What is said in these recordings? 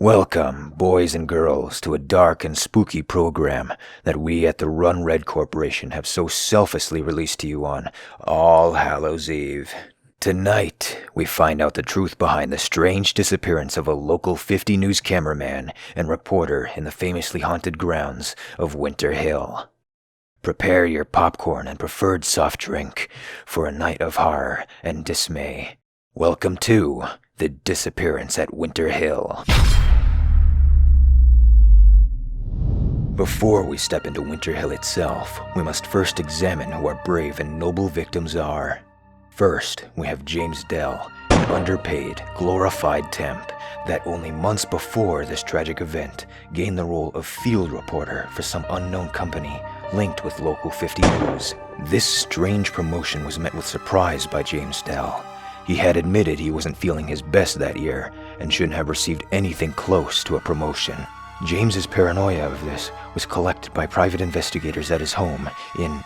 Welcome, boys and girls, to a dark and spooky program that we at the Run Red Corporation have so selflessly released to you on All Hallows Eve. Tonight, we find out the truth behind the strange disappearance of a local 50 News cameraman and reporter in the famously haunted grounds of Winter Hill. Prepare your popcorn and preferred soft drink for a night of horror and dismay. Welcome to the Disappearance at Winter Hill. Before we step into Winter Hill itself, we must first examine who our brave and noble victims are. First, we have James Dell, an underpaid, glorified temp that only months before this tragic event gained the role of field reporter for some unknown company linked with Local 50 News. This strange promotion was met with surprise by James Dell. He had admitted he wasn't feeling his best that year and shouldn't have received anything close to a promotion. James's paranoia of this was collected by private investigators at his home in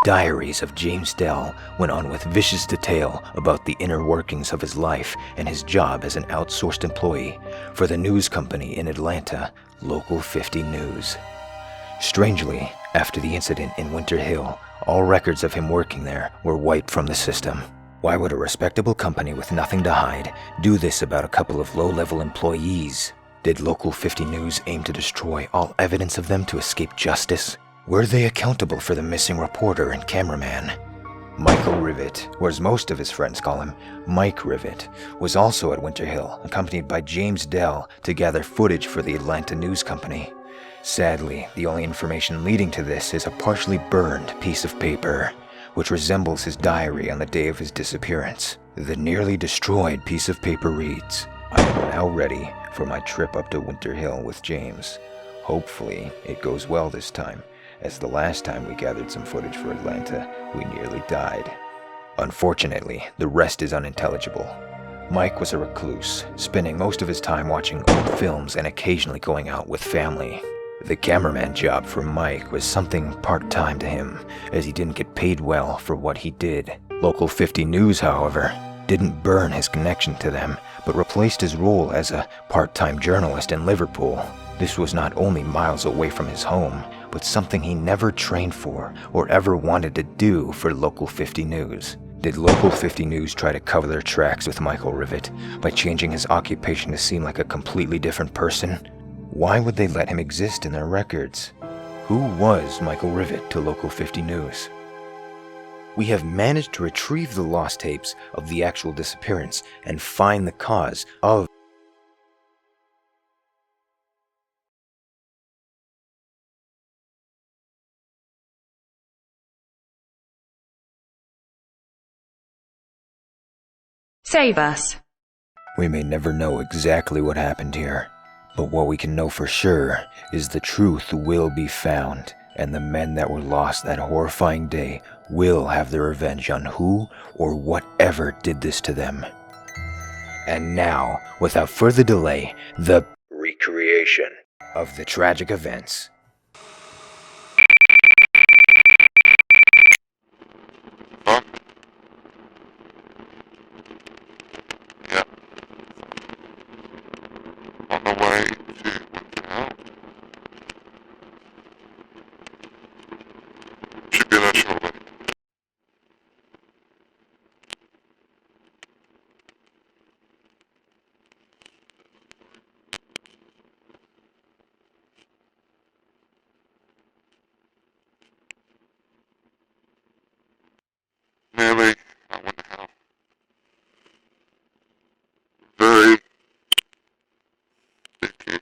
Diaries of James Dell went on with vicious detail about the inner workings of his life and his job as an outsourced employee for the news company in Atlanta, Local 50 News. Strangely, after the incident in Winter Hill, all records of him working there were wiped from the system. Why would a respectable company with nothing to hide do this about a couple of low-level employees? Did Local 50 News aim to destroy all evidence of them to escape justice? Were they accountable for the missing reporter and cameraman? Michael Rivet, or as most of his friends call him, Mike Rivet, was also at Winter Hill, accompanied by James Dell to gather footage for the Atlanta News Company. Sadly, the only information leading to this is a partially burned piece of paper, which resembles his diary on the day of his disappearance. The nearly destroyed piece of paper reads, "I am now ready for my trip up to Winter Hill with James. Hopefully, it goes well this time, as the last time we gathered some footage for Atlanta, we nearly died." Unfortunately, the rest is unintelligible. Mike was a recluse, spending most of his time watching old films and occasionally going out with family. The cameraman job for Mike was something part-time to him, as he didn't get paid well for what he did. Local 50 News, however, didn't burn his connection to them, but replaced his role as a part-time journalist in Liverpool. This was not only miles away from his home, but something he never trained for or ever wanted to do for Local 50 News. Did Local 50 News try to cover their tracks with Michael Rivet by changing his occupation to seem like a completely different person? Why would they let him exist in their records? Who was Michael Rivet to Local 50 News? We have managed to retrieve the lost tapes of the actual disappearance and find the cause of Save us. We may never know exactly what happened here, but what we can know for sure is the truth will be found, and the men that were lost that horrifying day will have their revenge on who or whatever did this to them. And now, without further delay, the recreation of the tragic events. Huh? Yeah. On the way to Winter Hill. Should be there shortly. Nearly at Winter Hill. Very sticky.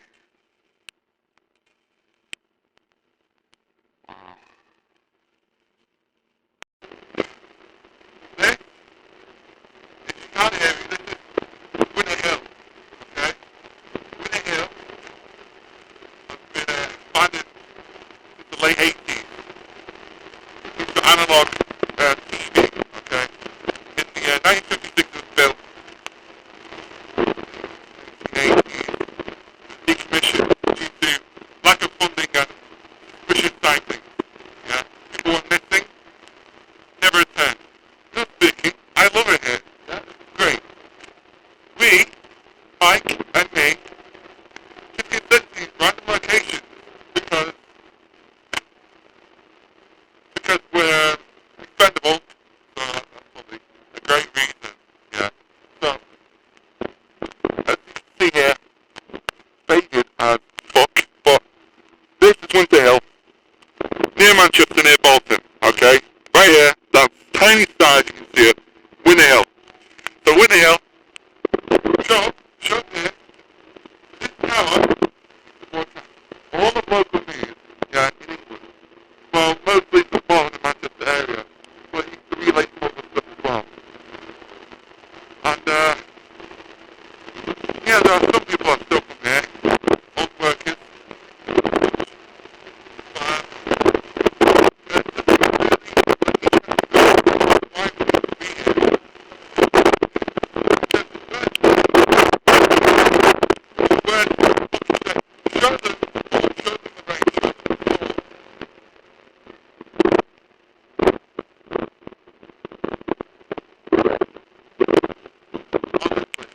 yeah, there are some people are still from here, old workers, but why would it be here? Where, show them the range, show them the floor. Honestly,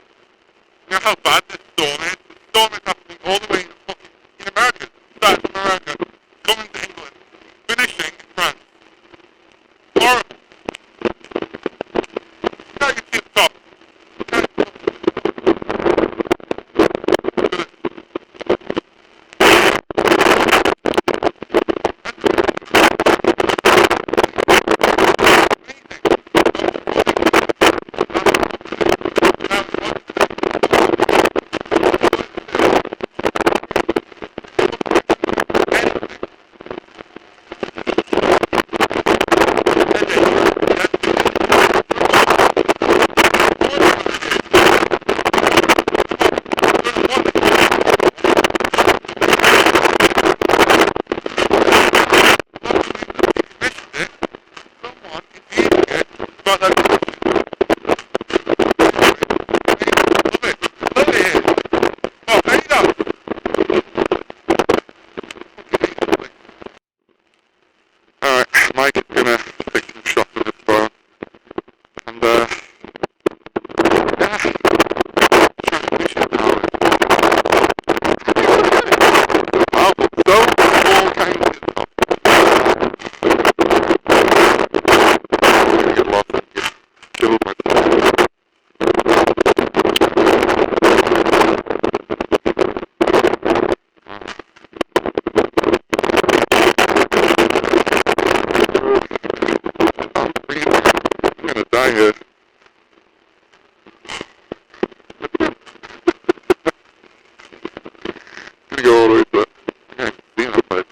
you know how bad this storm is? The storm is happening all the way in America. Starting from America, coming to England, finishing in France. Horrible. Now you can see the top. Alright, Mike is gonna take some shots of his phone. And, yeah, transmission power is powerful. So, all kinds of stuff. I'm gonna get lost and get killed by the I'm freezing. I'm gonna die here. I'm gonna go all the way to I can't see enough, but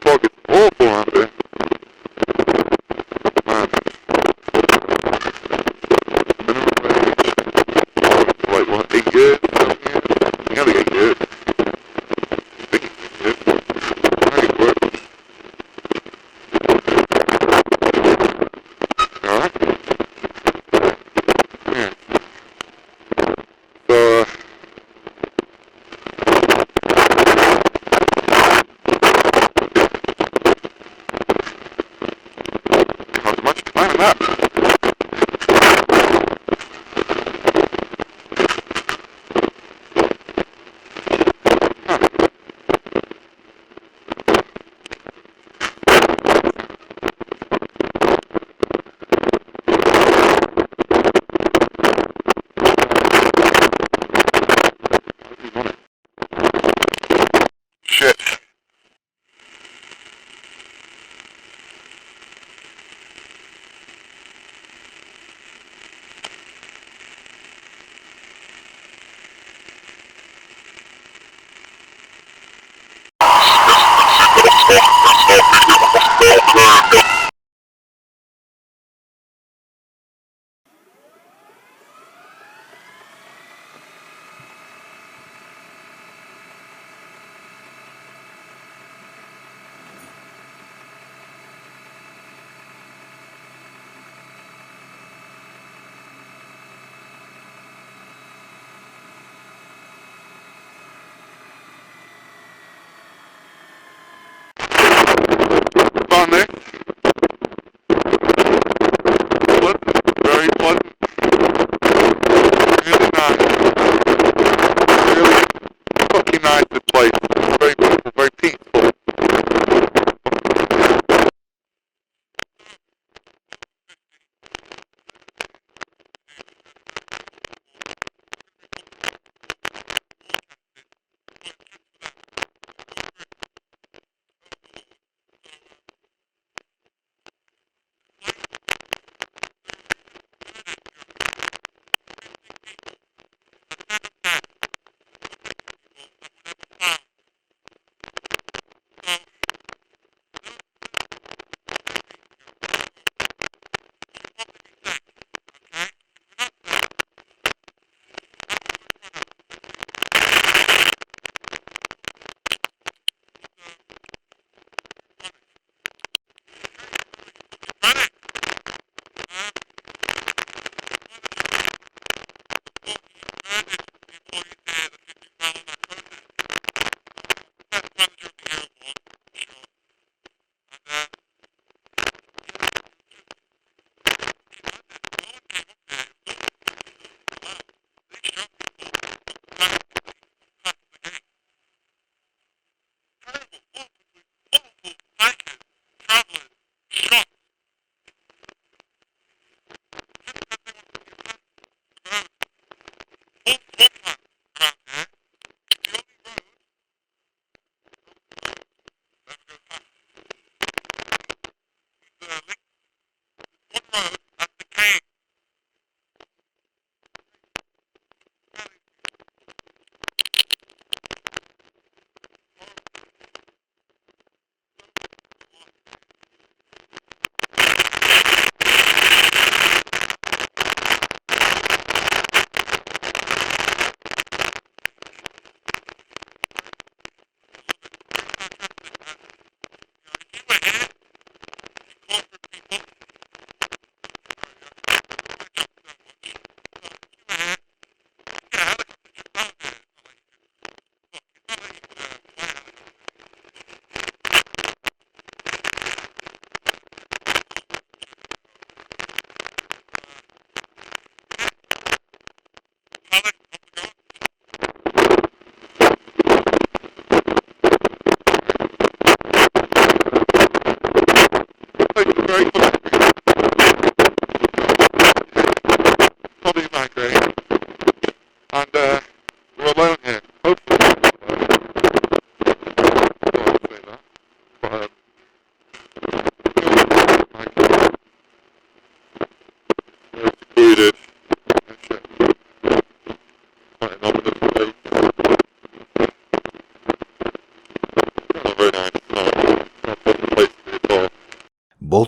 fog is awful out there. Man, minimum wage. Like what, 8 years? 7 years? Nearly 8 years. I think it's 8 years. How do you work? Alright? Yeah. So, how's much time in that? Huh. Who's on it? Shit. Found this.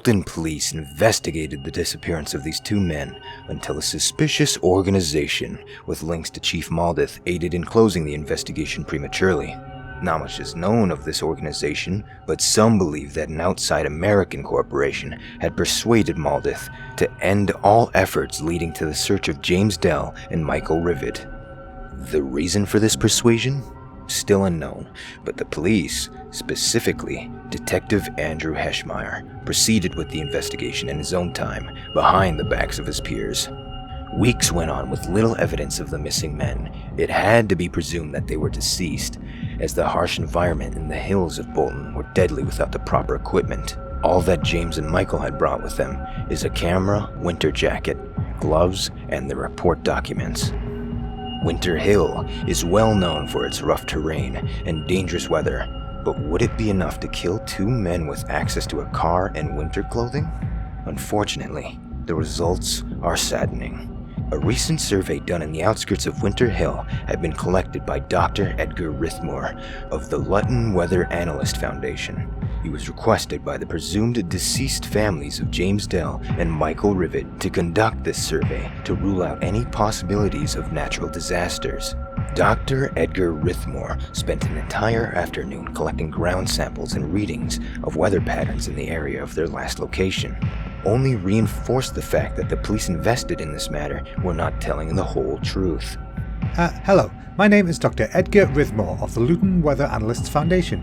Bolton police investigated the disappearance of these two men until a suspicious organization with links to Chief Maldith aided in closing the investigation prematurely. Not much is known of this organization, but some believe that an outside American corporation had persuaded Maldith to end all efforts leading to the search of James Dell and Michael Rivet. The reason for this persuasion? Still unknown, but the police, specifically Detective Andrew Heschmeyer, proceeded with the investigation in his own time, behind the backs of his peers. Weeks went on with little evidence of the missing men. It had to be presumed that they were deceased, as the harsh environment in the hills of Bolton were deadly without the proper equipment. All that James and Michael had brought with them is a camera, winter jacket, gloves, and the report documents. Winter Hill is well known for its rough terrain and dangerous weather, but would it be enough to kill two men with access to a car and winter clothing? Unfortunately, the results are saddening. A recent survey done in the outskirts of Winter Hill had been collected by Dr. Edgar Rithmore of the Luton Weather Analyst Foundation. He was requested by the presumed deceased families of James Dell and Michael Rivet to conduct this survey to rule out any possibilities of natural disasters. Dr. Edgar Rithmore spent an entire afternoon collecting ground samples and readings of weather patterns in the area of their last location. Only reinforced the fact that the police invested in this matter were not telling the whole truth. Hello, my name is Dr. Edgar Rithmore of the Luton Weather Analysts Foundation.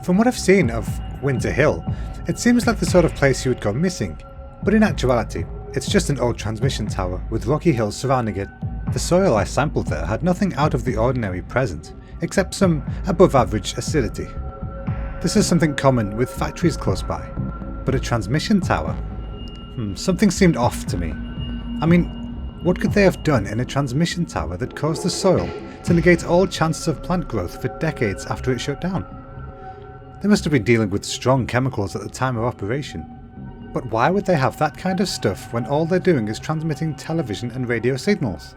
From what I've seen of Winter Hill, it seems like the sort of place you would go missing, but in actuality, it's just an old transmission tower with rocky hills surrounding it. The soil I sampled there had nothing out of the ordinary present, except some above-average acidity. This is something common with factories close by, but a transmission tower? Something seemed off to me. I mean, what could they have done in a transmission tower that caused the soil to negate all chances of plant growth for decades after it shut down? They must have been dealing with strong chemicals at the time of operation. But why would they have that kind of stuff when all they're doing is transmitting television and radio signals?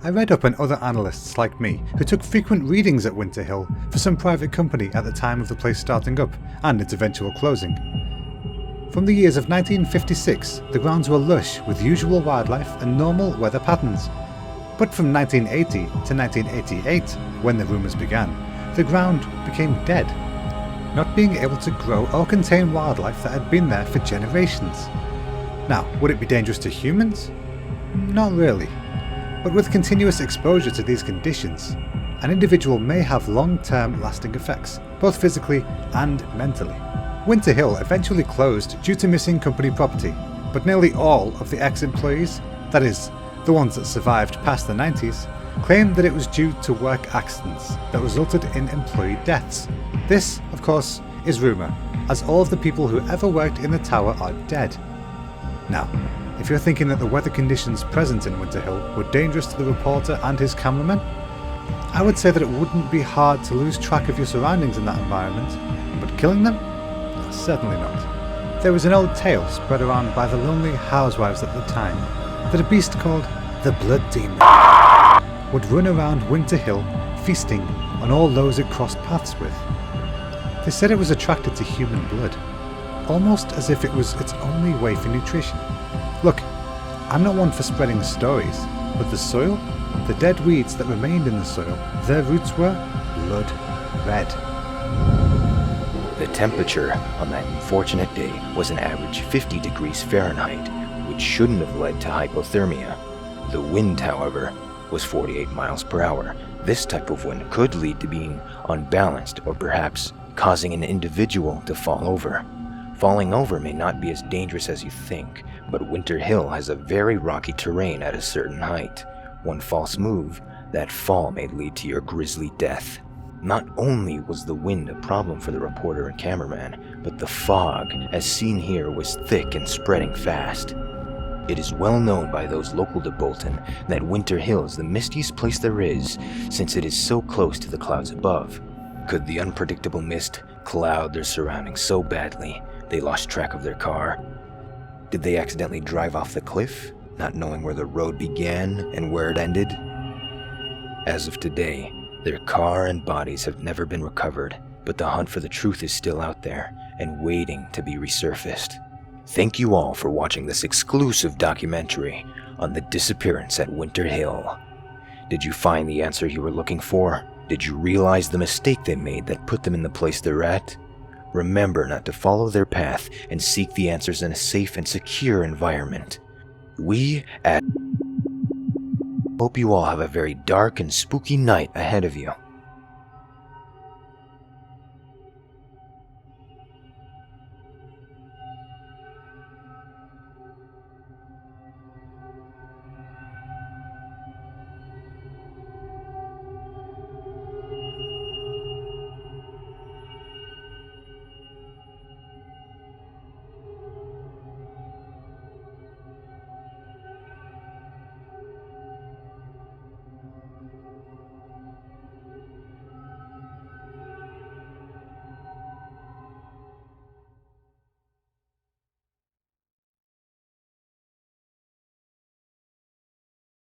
I read up on other analysts like me who took frequent readings at Winter Hill for some private company at the time of the place starting up and its eventual closing. From the years of 1956, the grounds were lush with usual wildlife and normal weather patterns. But from 1980 to 1988, when the rumours began, the ground became dead, not being able to grow or contain wildlife that had been there for generations. Now, would it be dangerous to humans? Not really. But with continuous exposure to these conditions, an individual may have long-term lasting effects, both physically and mentally. Winter Hill eventually closed due to missing company property, but nearly all of the ex-employees, that is, the ones that survived past the 90s, claimed that it was due to work accidents that resulted in employee deaths. This, of course, is rumour, as all of the people who ever worked in the tower are dead. Now, if you're thinking that the weather conditions present in Winter Hill were dangerous to the reporter and his cameraman, I would say that it wouldn't be hard to lose track of your surroundings in that environment, but killing them? Certainly not. There was an old tale spread around by the lonely housewives at the time that a beast called the Blood Demon would run around Winter Hill feasting on all those it crossed paths with. They said it was attracted to human blood, almost as if it was its only way for nutrition. Look, I'm not one for spreading stories, but the soil, the dead weeds that remained in the soil, their roots were blood red. The temperature on that unfortunate day was an average 50 degrees Fahrenheit, which shouldn't have led to hypothermia. The wind, however, was 48 miles per hour. This type of wind could lead to being unbalanced or perhaps causing an individual to fall over. Falling over may not be as dangerous as you think, but Winter Hill has a very rocky terrain at a certain height. One false move, that fall may lead to your grisly death. Not only was the wind a problem for the reporter and cameraman, but the fog, as seen here, was thick and spreading fast. It is well known by those local to Bolton that Winter Hill is the mistiest place there is, since it is so close to the clouds above. Could the unpredictable mist cloud their surroundings so badly they lost track of their car? Did they accidentally drive off the cliff, not knowing where the road began and where it ended? As of today, their car and bodies have never been recovered, but the hunt for the truth is still out there, and waiting to be resurfaced. Thank you all for watching this exclusive documentary on the disappearance at Winter Hill. Did you find the answer you were looking for? Did you realize the mistake they made that put them in the place they're at? Remember not to follow their path and seek the answers in a safe and secure environment. We at hope you all have a very dark and spooky night ahead of you.